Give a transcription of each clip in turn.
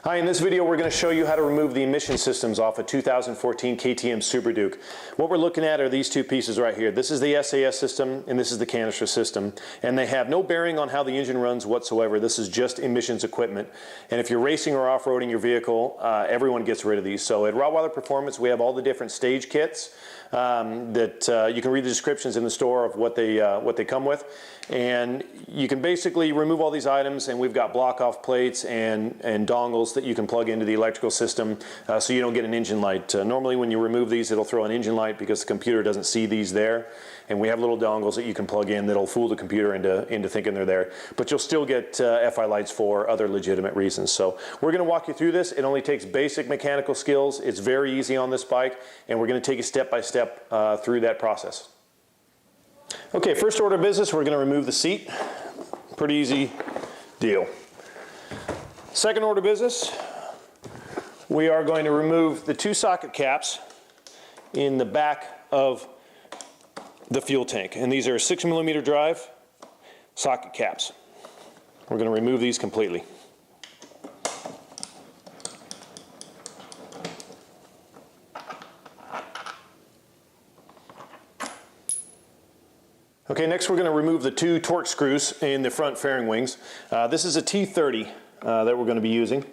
Hi, in this video we're going to show you how to remove the emission systems off a 2014 KTM Super Duke. What we're looking at are these two pieces right here. This is the SAS system and this is the canister system, and they have no bearing on how the engine runs whatsoever. This is just emissions equipment, and if you're racing or off-roading your vehicle, everyone gets rid of these. So at Rottweiler Performance we have all the different stage kits that you can read the descriptions in the store of what they come with, and you can basically remove all these items, and we've got block-off plates and dongles that you can plug into the electrical system so you don't get an engine light. Normally when you remove these it'll throw an engine light because the computer doesn't see these there, and we have little dongles that you can plug in that'll fool the computer into thinking they're there, but you'll still get FI lights for other legitimate reasons. So we're going to walk you through this. It only takes basic mechanical skills. It's very easy on this bike, and we're going to take you step by step through that process. Okay, first order of business, we're going to remove the seat. Pretty easy deal. Second order of business, we are going to remove the two socket caps in the back of the fuel tank, and these are 6mm drive socket caps. We're going to remove these completely. Okay, next we're going to remove the two torque screws in the front fairing wings. This is a T30 that we're going to be using.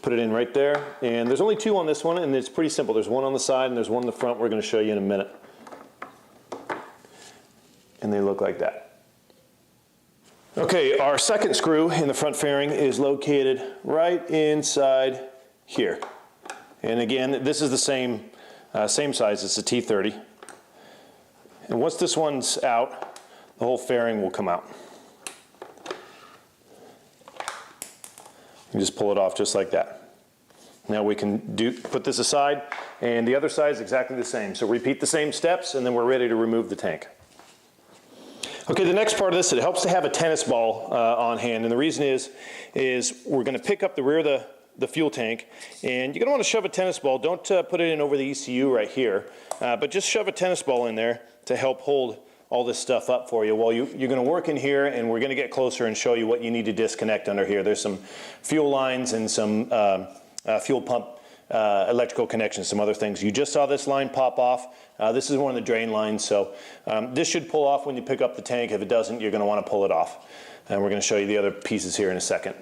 Put it in right there, and there's only two on this one, and it's pretty simple. There's one on the side and there's one in the front. We're going to show you in a minute. And they look like that. Okay, our second screw in the front fairing is located right inside here. And again, this is the same size. It's a T30. And once this one's out, the whole fairing will come out. You just pull it off just like that. Now we can put this aside, and the other side is exactly the same. So repeat the same steps, and then we're ready to remove the tank. Okay, the next part of this, it helps to have a tennis ball on hand, and the reason is we're going to pick up the rear of the fuel tank, and you're going to want to shove a tennis ball. Don't put it in over the ECU right here, but just shove a tennis ball in there to help hold all this stuff up for you while you're going to work in here, and we're going to get closer and show you what you need to disconnect under here. There's some fuel lines and some fuel pump electrical connections, some other things. You just saw this line pop off. This is one of the drain lines, so this should pull off when you pick up the tank. If it doesn't, you're going to want to pull it off. And we're going to show you the other pieces here in a second.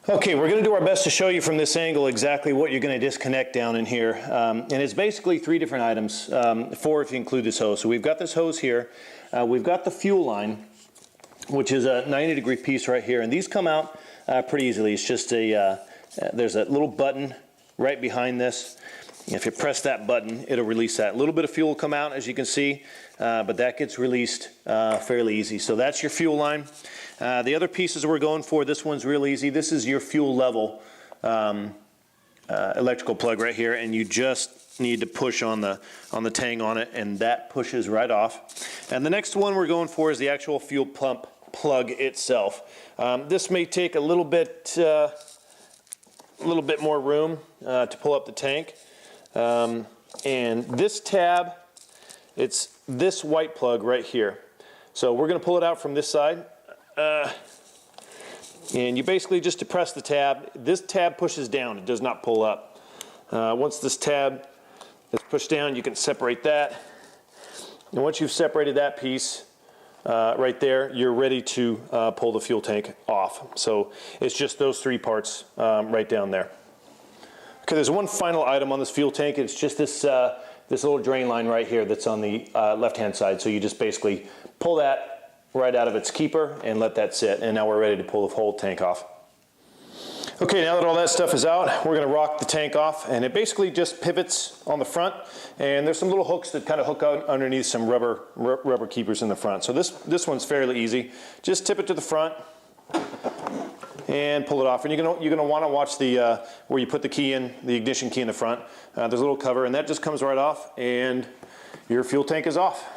Okay, we're going to do our best to show you from this angle exactly what you're going to disconnect down in here. And it's basically three different items, four if you include this hose. So we've got this hose here. We've got the fuel line, which is a 90-degree piece right here. And these come out pretty easily. It's just there's a little button right behind this. If you press that button, it'll release that. A little bit of fuel will come out, as you can see, but that gets released fairly easy. So that's your fuel line. The other pieces we're going for, this one's real easy. This is your fuel level electrical plug right here, and you just need to push on the tang on it, and that pushes right off. And the next one we're going for is the actual fuel pump plug itself. This may take a little bit more room to pull up the tank. And this tab, it's this white plug right here. So we're going to pull it out from this side. And you basically just depress the tab. This tab pushes down, it does not pull up. Once this tab is pushed down, you can separate that. And once you've separated that piece right there, you're ready to pull the fuel tank off. So it's just those three parts right down there. Okay, there's one final item on this fuel tank. It's just this little drain line right here that's on the left-hand side. So you just basically pull that right out of its keeper and let that sit, and now we're ready to pull the whole tank off. Okay, now that all that stuff is out, we're going to rock the tank off, and it basically just pivots on the front, and there's some little hooks that kind of hook out underneath some rubber keepers in the front. So this one's fairly easy. Just tip it to the front and pull it off, and you're going to want to watch the where you put the key in, the ignition key in the front. There's a little cover, and that just comes right off, and your fuel tank is off.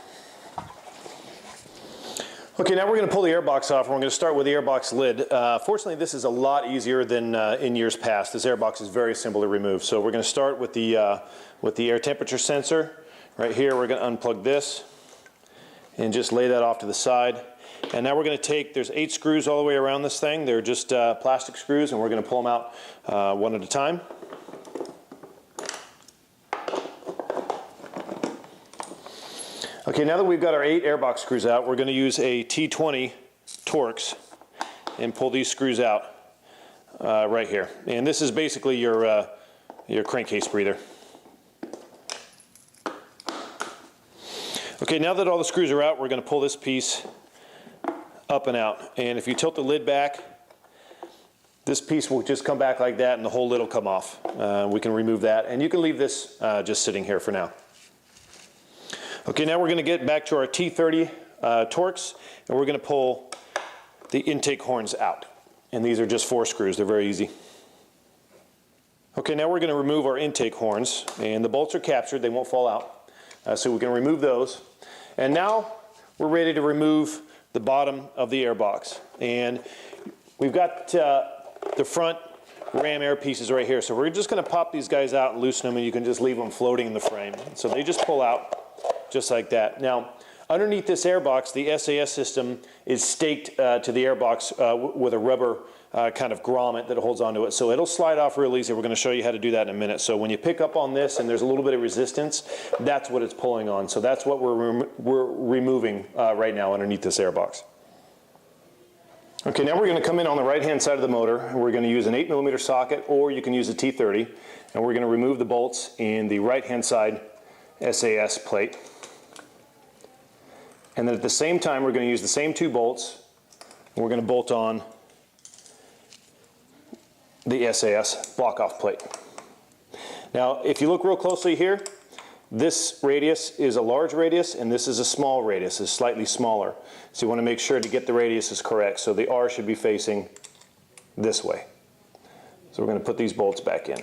Okay, now we're going to pull the airbox off, and we're going to start with the airbox lid. Fortunately, this is a lot easier than in years past. This airbox is very simple to remove. So we're going to start with the air temperature sensor. Right here, we're going to unplug this and just lay that off to the side. And now we're going to take, there's 8 screws all the way around this thing. They're just plastic screws, and we're going to pull them out one at a time. Okay, now that we've got our 8 airbox screws out, we're going to use a T20 Torx and pull these screws out right here. And this is basically your crankcase breather. Okay, now that all the screws are out, we're going to pull this piece up and out. And if you tilt the lid back, this piece will just come back like that and the whole lid will come off. We can remove that, and you can leave this just sitting here for now. Okay, now we're going to get back to our T30 Torx, and we're going to pull the intake horns out. And these are just 4 screws. They're very easy. Okay, now we're going to remove our intake horns, and the bolts are captured. They won't fall out. So we can remove those. And now we're ready to remove the bottom of the airbox. And we've got the front ram air pieces right here. So we're just going to pop these guys out and loosen them, and you can just leave them floating in the frame. So they just pull out just like that. Now, underneath this airbox, the SAS system is staked to the airbox with a rubber kind of grommet that holds onto it. So it'll slide off real easy. We're going to show you how to do that in a minute. So when you pick up on this and there's a little bit of resistance, that's what it's pulling on. So that's what we're removing right now underneath this airbox. Okay, now we're going to come in on the right-hand side of the motor. We're going to use an 8mm socket, or you can use a T30. And we're going to remove the bolts in the right-hand side SAS plate. And then at the same time, we're going to use the same 2 bolts, and we're going to bolt on the SAS block-off plate. Now, if you look real closely here, this radius is a large radius, and this is a small radius. It's slightly smaller. So you want to make sure to get the radiuses correct. So the R should be facing this way. So we're going to put these bolts back in.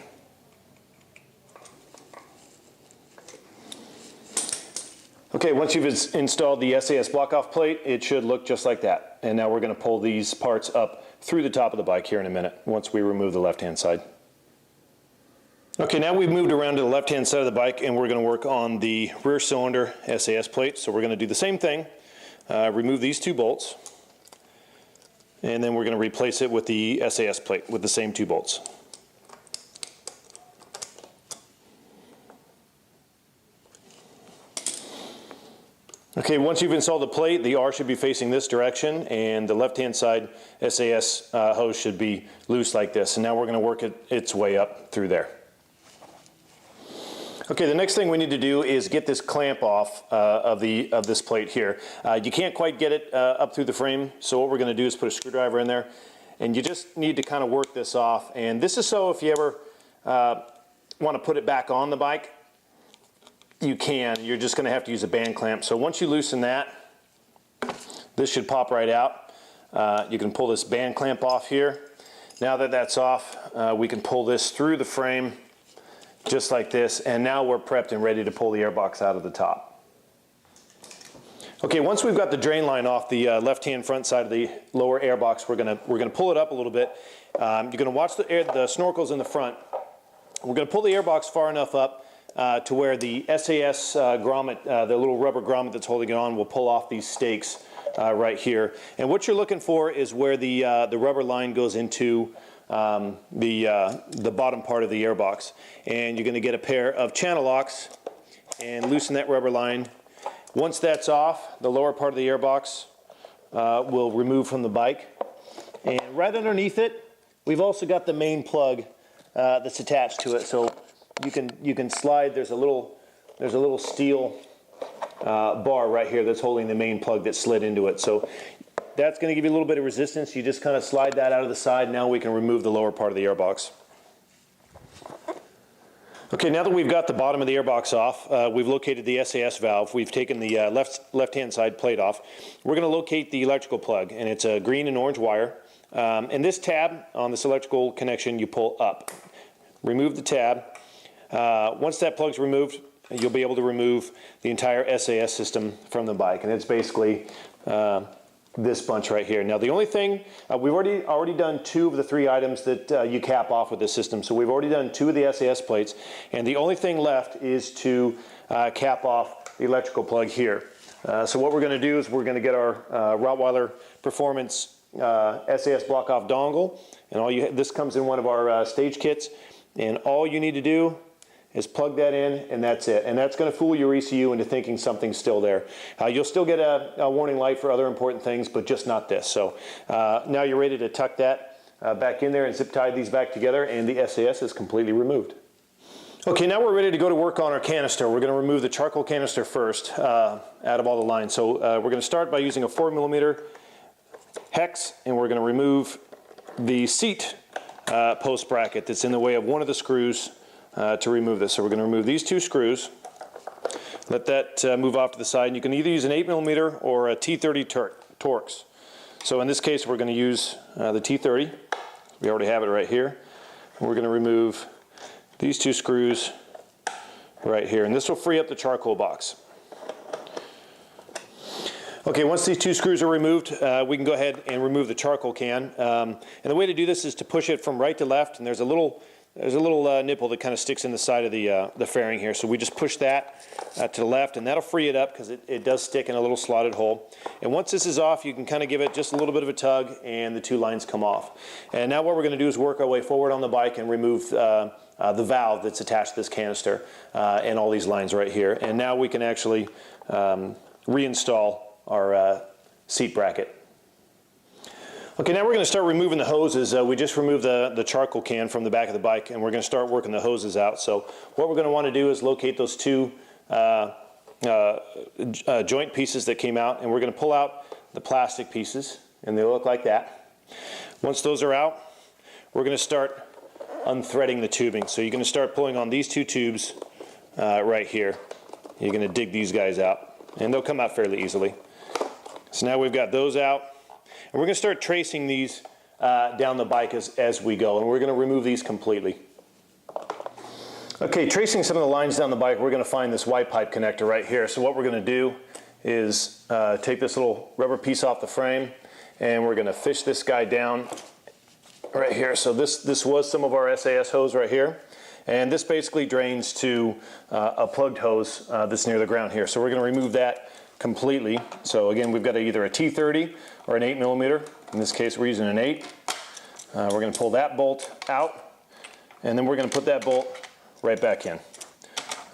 Okay, once you've installed the SAS block-off plate, it should look just like that. And now we're going to pull these parts up through the top of the bike here in a minute, once we remove the left-hand side. Okay, now we've moved around to the left-hand side of the bike, and we're going to work on the rear cylinder SAS plate. So we're going to do the same thing, remove these 2 bolts, and then we're going to replace it with the SAS plate with the same 2 bolts. Okay, once you've installed the plate, the R should be facing this direction, and the left-hand side SAS hose should be loose like this. And now we're going to work its way up through there. Okay, the next thing we need to do is get this clamp off of this plate here. You can't quite get it up through the frame, so what we're going to do is put a screwdriver in there, and you just need to kind of work this off. And this is so if you ever want to put it back on the bike, you can. You're just going to have to use a band clamp. So once you loosen that, this should pop right out. You can pull this band clamp off here. Now that that's off, we can pull this through the frame just like this, and now we're prepped and ready to pull the airbox out of the top. Okay, once we've got the drain line off the left-hand front side of the lower airbox, we're gonna pull it up a little bit. You're gonna watch the snorkels in the front. We're gonna pull the airbox far enough up to where the SAS grommet, the little rubber grommet that's holding it on, will pull off these stakes right here. And what you're looking for is where the rubber line goes into the bottom part of the airbox. And you're going to get a pair of channel locks and loosen that rubber line. Once that's off, the lower part of the airbox will remove from the bike. And right underneath it, we've also got the main plug that's attached to it. So you can slide. There's a little steel bar right here that's holding the main plug that slid into it. So that's going to give you a little bit of resistance. You just kind of slide that out of the side. Now we can remove the lower part of the airbox. Okay, now that we've got the bottom of the airbox off, we've located the SAS valve. We've taken the left-hand side plate off. We're going to locate the electrical plug, and it's a green and orange wire. And this tab on this electrical connection, you pull up. Remove the tab. Once that plug's removed, you'll be able to remove the entire SAS system from the bike, and it's basically this bunch right here. Now the only thing, we've already done 2 of the 3 items that you cap off with this system, so we've already done 2 of the SAS plates, and the only thing left is to cap off the electrical plug here. So what we're going to do is we're going to get our Rottweiler Performance SAS block-off dongle, and this comes in one of our stage kits, and all you need to do is plug that in, and that's it. And that's going to fool your ECU into thinking something's still there. You'll still get a warning light for other important things, but just not this. So now you're ready to tuck that back in there and zip tie these back together, and the SAS is completely removed. Okay, now we're ready to go to work on our canister. We're going to remove the charcoal canister first out of all the lines. So we're going to start by using a 4mm hex, and we're going to remove the seat post bracket that's in the way of one of the screws to remove this. So we're going to remove these two screws, let that move off to the side, and you can either use an 8mm or a T30 Torx. So in this case we're going to use the T30. We already have it right here. We're going to remove these two screws right here, and this will free up the charcoal box. Okay, once these two screws are removed, we can go ahead and remove the charcoal can. And the way to do this is to push it from right to left, and there's a little nipple that kind of sticks in the side of the fairing here. So we just push that to the left, and that'll free it up because it does stick in a little slotted hole. And once this is off, you can kind of give it just a little bit of a tug, and the two lines come off. And now what we're going to do is work our way forward on the bike and remove the valve that's attached to this canister and all these lines right here. And now we can actually reinstall our seat bracket. Okay, now we're going to start removing the hoses. We just removed the charcoal can from the back of the bike, and we're going to start working the hoses out. So what we're going to want to do is locate those two joint pieces that came out, and we're going to pull out the plastic pieces, and they look like that. Once those are out, we're going to start unthreading the tubing. So you're going to start pulling on these two tubes right here. You're going to dig these guys out, and they'll come out fairly easily. So now we've got those out, and we're going to start tracing these down the bike as we go, and we're going to remove these completely. Okay, tracing some of the lines down the bike, we're going to find this Y pipe connector right here. So what we're going to do is take this little rubber piece off the frame, and we're going to fish this guy down right here. So this was some of our SAS hose right here, and this basically drains to a plugged hose that's near the ground here. So we're going to remove that completely. So again, we've got either a T30 or an 8mm. In this case, we're using an 8. We're going to pull that bolt out, and then we're going to put that bolt right back in,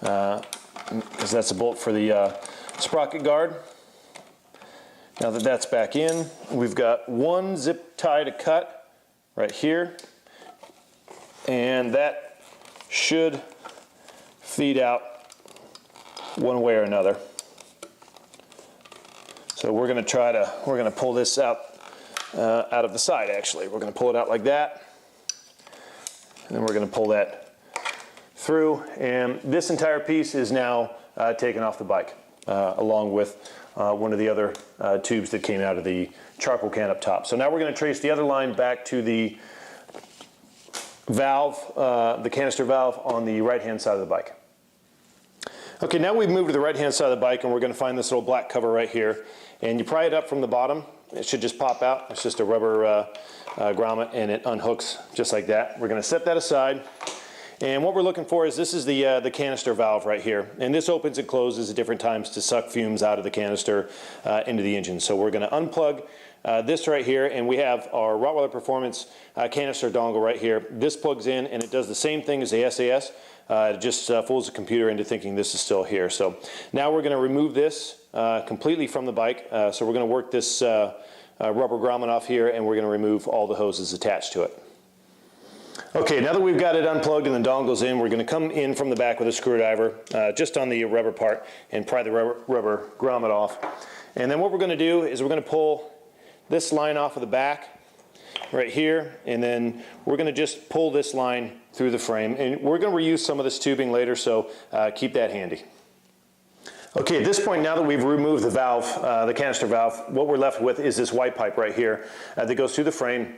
because that's a bolt for the sprocket guard. Now that that's back in, we've got one zip tie to cut right here, and that should feed out one way or another. So we're going to pull this out of the side. Actually, we're going to pull it out like that, and then we're going to pull that through, and this entire piece is now taken off the bike, along with one of the other tubes that came out of the charcoal can up top. So now we're going to trace the other line back to the valve, the canister valve on the right-hand side of the bike. Okay, now we've moved to the right-hand side of the bike, and we're going to find this little black cover right here. And you pry it up from the bottom. It should just pop out. It's just a rubber grommet, and it unhooks just like that. We're going to set that aside. And what we're looking for is this is the canister valve right here. And this opens and closes at different times to suck fumes out of the canister into the engine. So we're going to unplug this right here, and we have our Rottweiler Performance canister dongle right here. This plugs in, and it does the same thing as the SAS. It just fools the computer into thinking this is still here. So now we're going to remove this completely from the bike. So we're going to work this rubber grommet off here, and we're going to remove all the hoses attached to it. Okay, now that we've got it unplugged and the dongle's in, we're going to come in from the back with a screwdriver just on the rubber part and pry the rubber grommet off. And then what we're going to do is we're going to pull this line off of the back right here, and then we're going to just pull this line through the frame. And we're going to reuse some of this tubing later, so keep that handy. Okay, at this point, now that we've removed the valve, the canister valve, what we're left with is this white pipe right here that goes through the frame,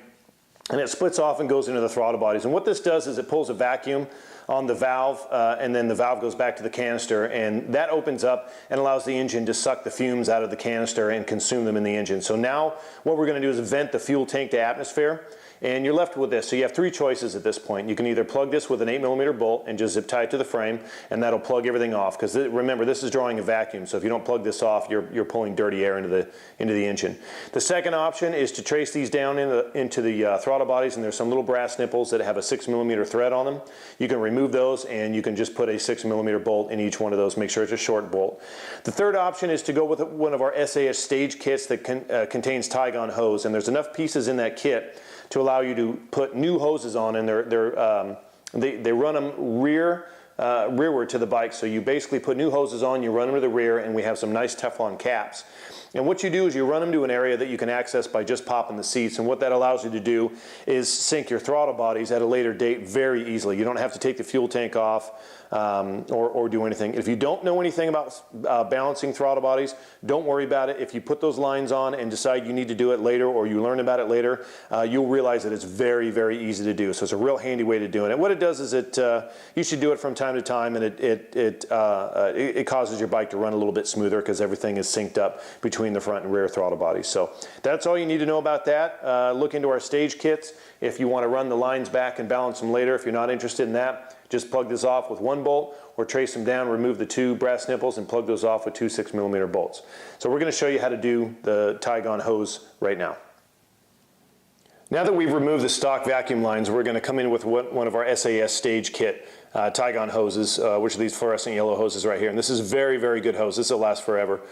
and it splits off and goes into the throttle bodies. And what this does is it pulls a vacuum on the valve, and then the valve goes back to the canister, and that opens up and allows the engine to suck the fumes out of the canister and consume them in the engine. So now what we're going to do is vent the fuel tank to atmosphere, and you're left with this. So you have three choices at this point. You can either plug this with an 8mm bolt and just zip tie it to the frame, and that'll plug everything off, because remember, this is drawing a vacuum, so if you don't plug this off, you're pulling dirty air into the engine. The second option is to trace these down into the throttle bodies, and there's some little brass nipples that have a 6mm thread on them. You can remove those, and you can just put a 6mm bolt in each one of those. Make sure it's a short bolt. The third option is to go with one of our SAS stage kits that contains tie-gun hose, and there's enough pieces in that kit to allow you to put new hoses on, and they run them rearward to the bike. So you basically put new hoses on, you run them to the rear, and we have some nice Teflon caps. And what you do is you run them to an area that you can access by just popping the seats, and what that allows you to do is sync your throttle bodies at a later date very easily. You don't have to take the fuel tank off or do anything. If you don't know anything about balancing throttle bodies, don't worry about it. If you put those lines on and decide you need to do it later, or you learn about it later, you'll realize that it's very, very easy to do. So it's a real handy way to do it. And what it does is you should do it from time to time, and it causes your bike to run a little bit smoother because everything is synced up between the front and rear throttle bodies. So that's all you need to know about that. Look into our stage kits if you want to run the lines back and balance them later. If you're not interested in that, just plug this off with one bolt, or trace them down, remove the two brass nipples, and plug those off with two 6mm bolts. So we're going to show you how to do the tie-gun hose right now. Now that we've removed the stock vacuum lines, we're going to come in with one of our SAS stage kit tie-gun hoses, which are these fluorescent yellow hoses right here. And this is very, very good hose. This will last forever.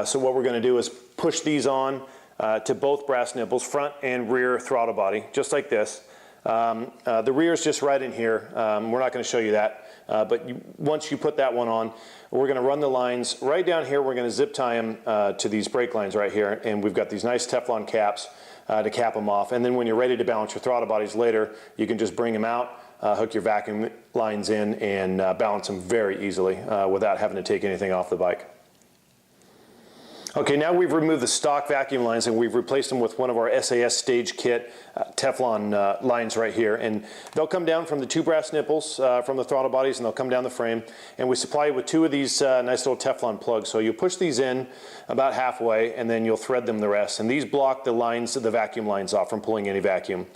So what we're going to do is push these on to both brass nipples, front and rear throttle body, just like this. The rear is just right in here. We're not going to show you that, but once you put that one on, we're going to run the lines right down here. We're going to zip tie them to these brake lines right here, and we've got these nice Teflon caps to cap them off. And then when you're ready to balance your throttle bodies later, you can just bring them out, hook your vacuum lines in, and balance them very easily without having to take anything off the bike. Okay, now we've removed the stock vacuum lines, and we've replaced them with one of our SAS stage kit Teflon lines right here, and they'll come down from the two brass nipples from the throttle bodies, and they'll come down the frame, and we supply you with two of these nice little Teflon plugs. So you'll push these in about halfway, and then you'll thread them the rest, and these block the lines, the vacuum lines off from pulling any vacuum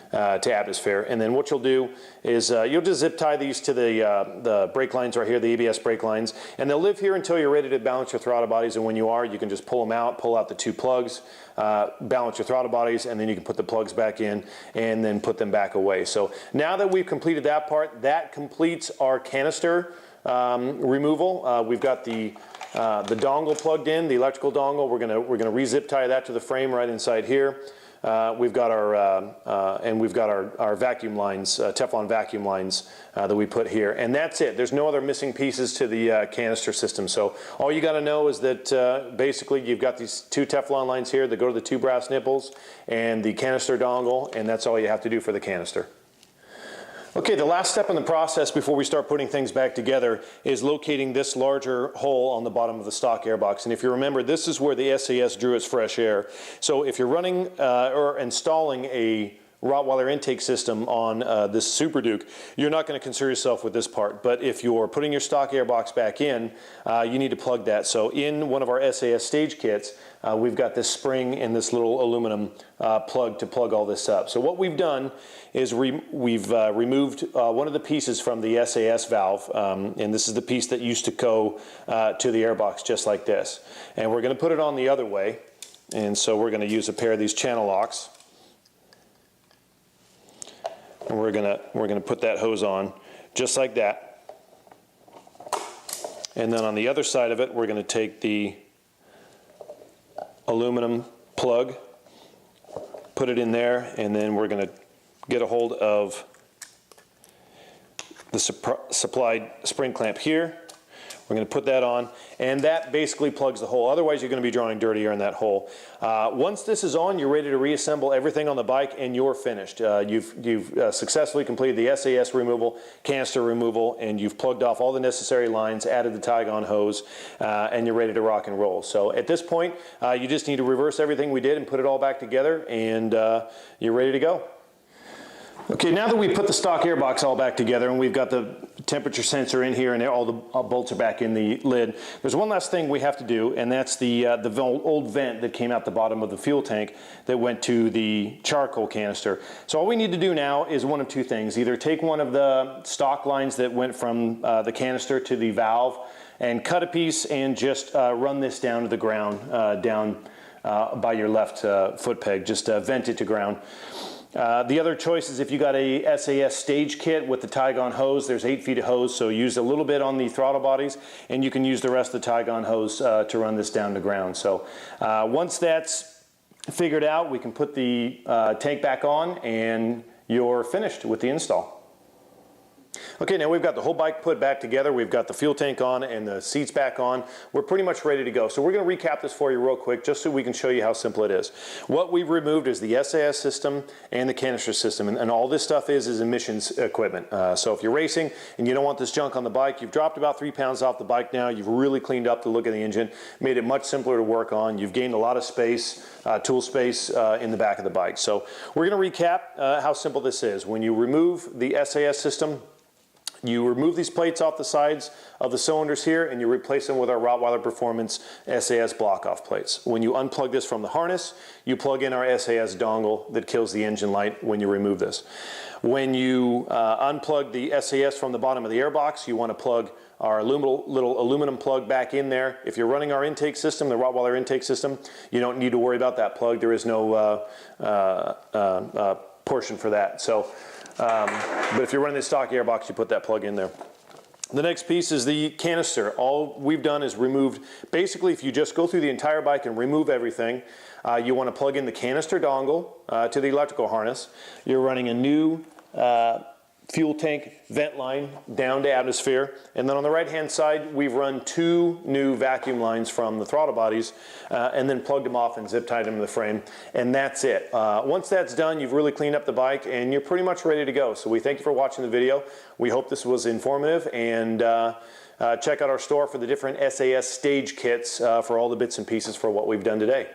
to atmosphere. And then what you'll do is you'll just zip tie these to the brake lines right here, the ABS brake lines, and they'll live here until you're ready to balance your throttle bodies. And when you are, you can just pull them out, pull out the two plugs, balance your throttle bodies, and then you can put the plugs back in and then put them back away. So now that we've completed that part, that completes our canister removal. We've got the dongle plugged in, the electrical dongle. We're gonna re-zip tie that to the frame right inside here. We've got our vacuum lines, Teflon vacuum lines that we put here, and that's it. There's no other missing pieces to the canister system. So all you got to know is that basically you've got these two Teflon lines here that go to the two brass nipples and the canister dongle, and that's all you have to do for the canister. Okay, the last step in the process before we start putting things back together is locating this larger hole on the bottom of the stock airbox. And if you remember, this is where the SAS drew its fresh air. So if you're running or installing a Rottweiler intake system on this Super Duke, you're not going to concern yourself with this part. But if you're putting your stock airbox back in, you need to plug that. So in one of our SAS stage kits, we've got this spring and this little aluminum plug to plug all this up. So what we've done is we've removed one of the pieces from the SAS valve, and this is the piece that used to go to the airbox just like this. And we're going to put it on the other way, and so we're going to use a pair of these channel locks. And we're gonna put that hose on just like that. And then on the other side of it, we're going to take the aluminum plug, put it in there, and then we're going to get a hold of the supplied spring clamp here. We're going to put that on, and that basically plugs the hole. Otherwise, you're going to be drawing dirty air in that hole. Once this is on, you're ready to reassemble everything on the bike, and you're finished. You've successfully completed the SAS removal, canister removal, and you've plugged off all the necessary lines, added the tie-on hose, and you're ready to rock and roll. So at this point, you just need to reverse everything we did and put it all back together, and you're ready to go. Okay, now that we put the stock airbox all back together and we've got the temperature sensor in here and all the bolts are back in the lid, there's one last thing we have to do, and that's the old vent that came out the bottom of the fuel tank that went to the charcoal canister. So all we need to do now is one of two things. Either take one of the stock lines that went from the canister to the valve and cut a piece and just run this down to the ground, down by your left foot peg, just vent it to ground. The other choice is if you got a SAS stage kit with the Tygon hose. There's 8 feet of hose, so use a little bit on the throttle bodies, and you can use the rest of the Tygon hose to run this down to ground. So once that's figured out, we can put the tank back on, and you're finished with the install. Okay, now we've got the whole bike put back together. We've got the fuel tank on and the seats back on. We're pretty much ready to go. So we're going to recap this for you real quick just so we can show you how simple it is. What we've removed is the SAS system and the canister system, and all this stuff is emissions equipment. So if you're racing and you don't want this junk on the bike, you've dropped about 3 pounds off the bike now. You've really cleaned up the look of the engine, made it much simpler to work on. You've gained a lot of space, tool space in the back of the bike. So we're going to recap how simple this is. When you remove the SAS system, you remove these plates off the sides of the cylinders here and you replace them with our Rottweiler Performance SAS block-off plates. When you unplug this from the harness, you plug in our SAS dongle that kills the engine light when you remove this. When you unplug the SAS from the bottom of the airbox, you want to plug our little aluminum plug back in there. If you're running our intake system, the Rottweiler intake system, you don't need to worry about that plug. There is no portion for that. So. But if you're running the stock airbox, you put that plug in there. The next piece is the canister. All we've done is removed, basically if you just go through the entire bike and remove everything, you want to plug in the canister dongle to the electrical harness. You're running a new fuel tank vent line down to atmosphere, and then on the right hand side we've run 2 new vacuum lines from the throttle bodies and then plugged them off and zip tied them to the frame, and that's it. Once that's done, you've really cleaned up the bike and you're pretty much ready to go. So we thank you for watching the video. We hope this was informative, and check out our store for the different SAS stage kits for all the bits and pieces for what we've done today.